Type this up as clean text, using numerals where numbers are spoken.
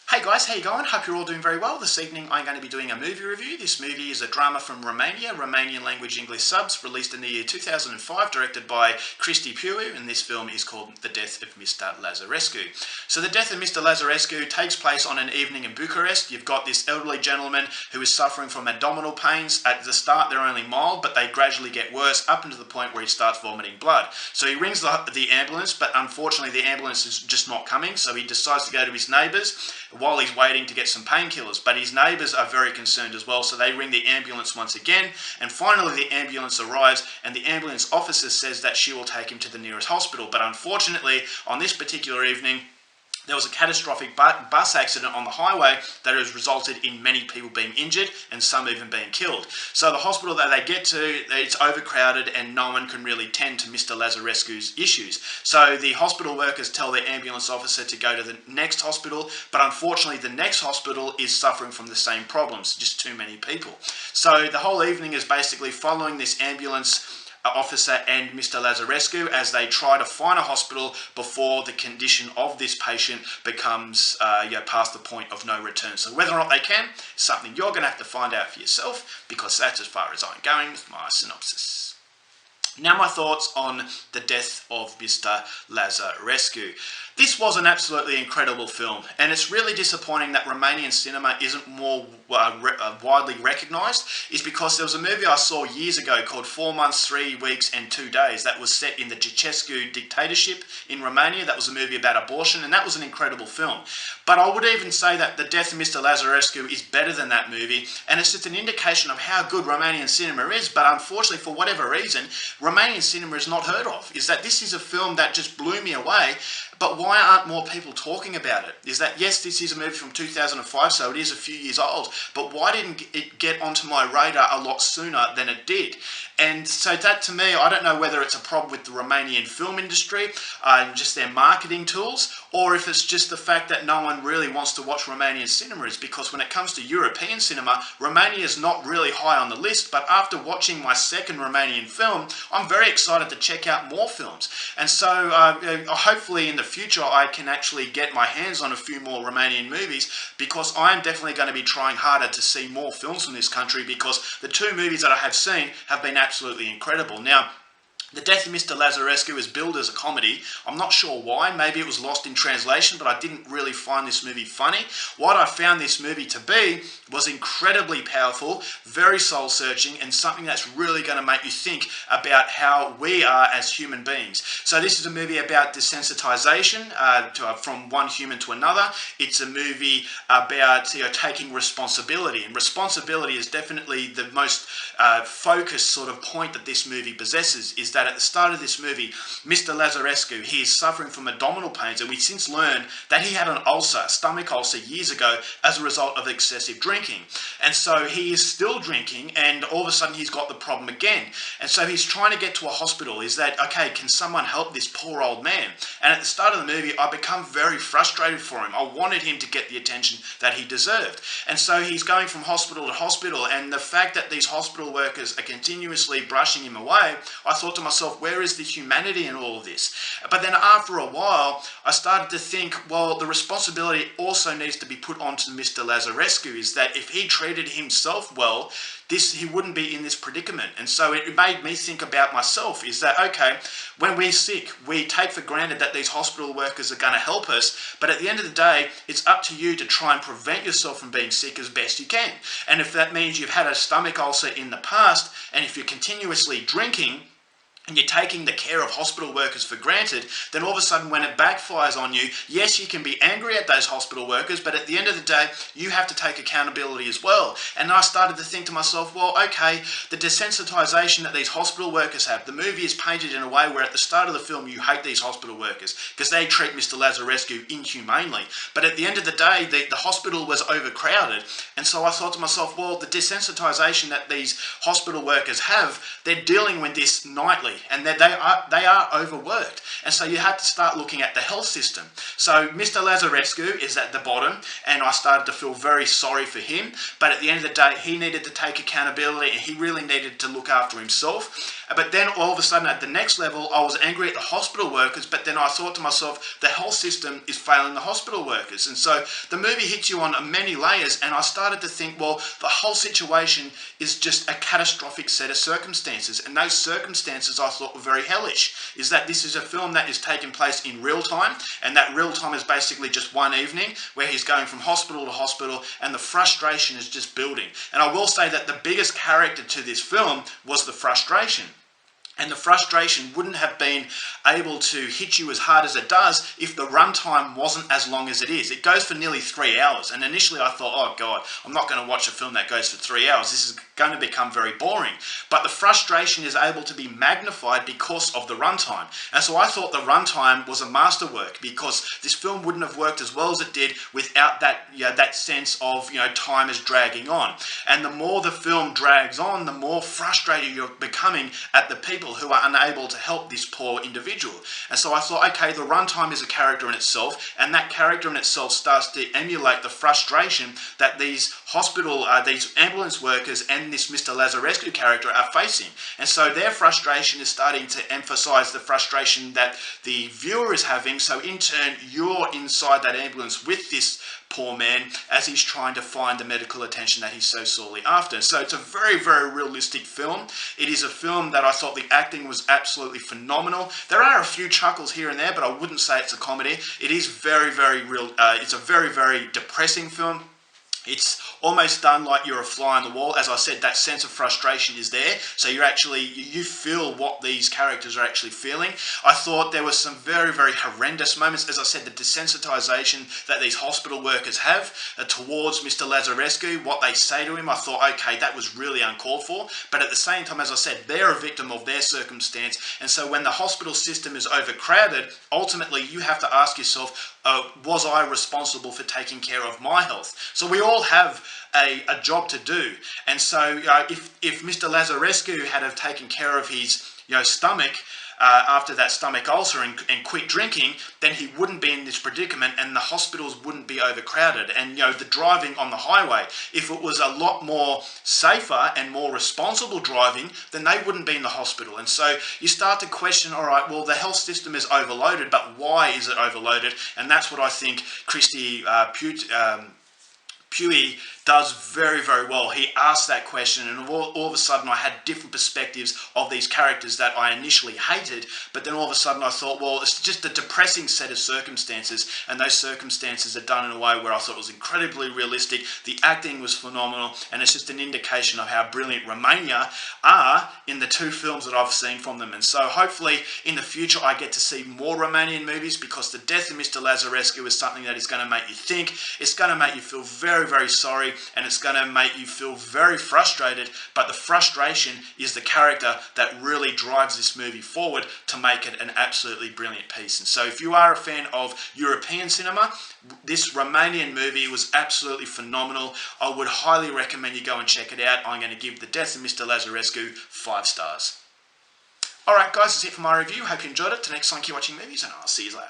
Hey guys, how you going? Hope you're all doing very well. This evening I'm going to be doing a movie review. This movie is a drama from Romania, Romanian language English subs, released in the year 2005, directed by Cristi Puiu, and this film is called The Death of Mr Lazarescu. So The Death of Mr Lazarescu takes place on an evening in Bucharest. You've got this elderly gentleman who is suffering from abdominal pains. At the start they're only mild, but they gradually get worse up until the point where he starts vomiting blood. So he rings the ambulance, but unfortunately the ambulance is just not coming, so he decides to go to his neighbours while he's waiting to get some painkillers. But his neighbours are very concerned as well, so they ring the ambulance once again, and finally the ambulance arrives, and the ambulance officer says that she will take him to the nearest hospital. But unfortunately, on this particular evening, there was a catastrophic bus accident on the highway that has resulted in many people being injured and some even being killed. So the hospital that they get to, it's overcrowded and no one can really tend to Mr Lazarescu's issues. So the hospital workers tell the ambulance officer to go to the next hospital, but unfortunately the next hospital is suffering from the same problems, just too many people. So the whole evening is basically following this ambulance officer and Mr Lazarescu as they try to find a hospital before the condition of this patient becomes past the point of no return. So whether or not they can is something you're going to have to find out for yourself, because that's as far as I'm going with my synopsis. Now my thoughts on The Death of Mr Lazarescu. This was an absolutely incredible film, and it's really disappointing that Romanian cinema isn't more widely recognised. Is because there was a movie I saw years ago called 4 Months, 3 Weeks and 2 Days that was set in the Ceausescu dictatorship in Romania. That was a movie about abortion, and that was an incredible film. But I would even say that The Death of Mr Lazarescu is better than that movie, and it's just an indication of how good Romanian cinema is. But unfortunately, for whatever reason, Romanian cinema is not heard of. Is that this is a film that just blew me away. But why aren't more people talking about it? Is that, yes, this is a movie from 2005, so it is a few years old, but why didn't it get onto my radar a lot sooner than it did? And so that, to me, I don't know whether it's a problem with the Romanian film industry and just their marketing tools, or if it's just the fact that no one really wants to watch Romanian cinema. Because when it comes to European cinema, Romania is not really high on the list, but after watching my second Romanian film, I'm very excited to check out more films. And so hopefully in the future I can actually get my hands on a few more Romanian movies, because I'm definitely going to be trying harder to see more films from this country, because the two movies that I have seen have been absolutely incredible. Now, The Death of Mr Lazarescu is billed as a comedy. I'm not sure why. Maybe it was lost in translation, but I didn't really find this movie funny. What I found this movie to be was incredibly powerful, very soul-searching, and something that's really going to make you think about how we are as human beings. So this is a movie about desensitization from one human to another. It's a movie about taking responsibility, and responsibility is definitely the most focused sort of point that this movie possesses. Is that at the start of this movie, Mr Lazarescu, he is suffering from abdominal pains, and we since learned that he had an ulcer, a stomach ulcer, years ago as a result of excessive drinking. And so he is still drinking, and all of a sudden he's got the problem again. And so he's trying to get to a hospital. Is that, okay, can someone help this poor old man? And at the start of the movie, I become very frustrated for him. I wanted him to get the attention that he deserved. And so he's going from hospital to hospital, and the fact that these hospital workers are continuously brushing him away, I thought to myself, where is the humanity in all of this? But then after a while, I started to think, well, the responsibility also needs to be put onto Mr Lazarescu. Is that if he treated himself well, he wouldn't be in this predicament. And so it made me think about myself. Is that, okay, when we're sick, we take for granted that these hospital workers are going to help us, but at the end of the day, it's up to you to try and prevent yourself from being sick as best you can. And if that means you've had a stomach ulcer in the past, and if you're continuously drinking, and you're taking the care of hospital workers for granted, then all of a sudden when it backfires on you, yes, you can be angry at those hospital workers, but at the end of the day, you have to take accountability as well. And I started to think to myself, well, okay, the desensitization that these hospital workers have, the movie is painted in a way where at the start of the film you hate these hospital workers because they treat Mr Lazarescu inhumanely. But at the end of the day, the hospital was overcrowded. And so I thought to myself, well, the desensitization that these hospital workers have, they're dealing with this nightly. and they are overworked. And so you had to start looking at the health system. So Mr. Lazarescu is at the bottom, and I started to feel very sorry for him. But at the end of the day, he needed to take accountability, and he really needed to look after himself. But then all of a sudden at the next level, I was angry at the hospital workers, but then I thought to myself, the health system is failing the hospital workers. And so the movie hits you on many layers, and I started to think, well, the whole situation is just a catastrophic set of circumstances. And those circumstances I thought were very hellish. Is that this is a film that is taking place in real time, and that real time is basically just one evening where he's going from hospital to hospital, and the frustration is just building. And I will say that the biggest character to this film was the frustration. And the frustration wouldn't have been able to hit you as hard as it does if the runtime wasn't as long as it is. It goes for nearly 3 hours. And initially I thought, oh God, I'm not going to watch a film that goes for 3 hours. This is going to become very boring. But the frustration is able to be magnified because of the runtime. And so I thought the runtime was a masterwork, because this film wouldn't have worked as well as it did without that, that sense of, time is dragging on. And the more the film drags on, the more frustrated you're becoming at the people who are unable to help this poor individual. And so I thought, okay, the runtime is a character in itself, and that character in itself starts to emulate the frustration that these these ambulance workers and this Mr. Lazarescu character are facing. And so their frustration is starting to emphasize the frustration that the viewer is having, so in turn you're inside that ambulance with this poor man as he's trying to find the medical attention that he's so sorely after. So it's a very, very realistic film. It is a film that I thought the acting was absolutely phenomenal. There are a few chuckles here and there, but I wouldn't say it's a comedy. It is very, very real. It's a very, very depressing film. It's almost done like you're a fly on the wall. As I said, that sense of frustration is there. So you feel what these characters are actually feeling. I thought there were some very, very horrendous moments. As I said, the desensitization that these hospital workers have towards Mr. Lazarescu, what they say to him, I thought, okay, that was really uncalled for. But at the same time, as I said, they're a victim of their circumstance. And so when the hospital system is overcrowded, ultimately you have to ask yourself, was I responsible for taking care of my health? So we all have a job to do. And so if Mr. Lazarescu had have taken care of his stomach after that stomach ulcer and quit drinking, then he wouldn't be in this predicament, and the hospitals wouldn't be overcrowded. And the driving on the highway, if it was a lot more safer and more responsible driving, then they wouldn't be in the hospital. And so you start to question, all right, well, the health system is overloaded, but why is it overloaded? And that's what I think Christy Puey does very, very well. He asked that question, and all of a sudden I had different perspectives of these characters that I initially hated, but then all of a sudden I thought, well, it's just a depressing set of circumstances, and those circumstances are done in a way where I thought was incredibly realistic. The acting was phenomenal, and it's just an indication of how brilliant Romania are in the two films that I've seen from them. And so hopefully in the future I get to see more Romanian movies, because the Death of Mr. Lazarescu is something that is going to make you think. It's going to make you feel very, very sorry, and it's going to make you feel very frustrated, but the frustration is the character that really drives this movie forward to make it an absolutely brilliant piece. And so if you are a fan of European cinema, this Romanian movie was absolutely phenomenal. I would highly recommend you go and check it out. I'm going to give The Death of Mr. Lazarescu 5 stars. Alright guys, that's it for my review. Hope you enjoyed it. Till next time, keep watching movies, and I'll see you later.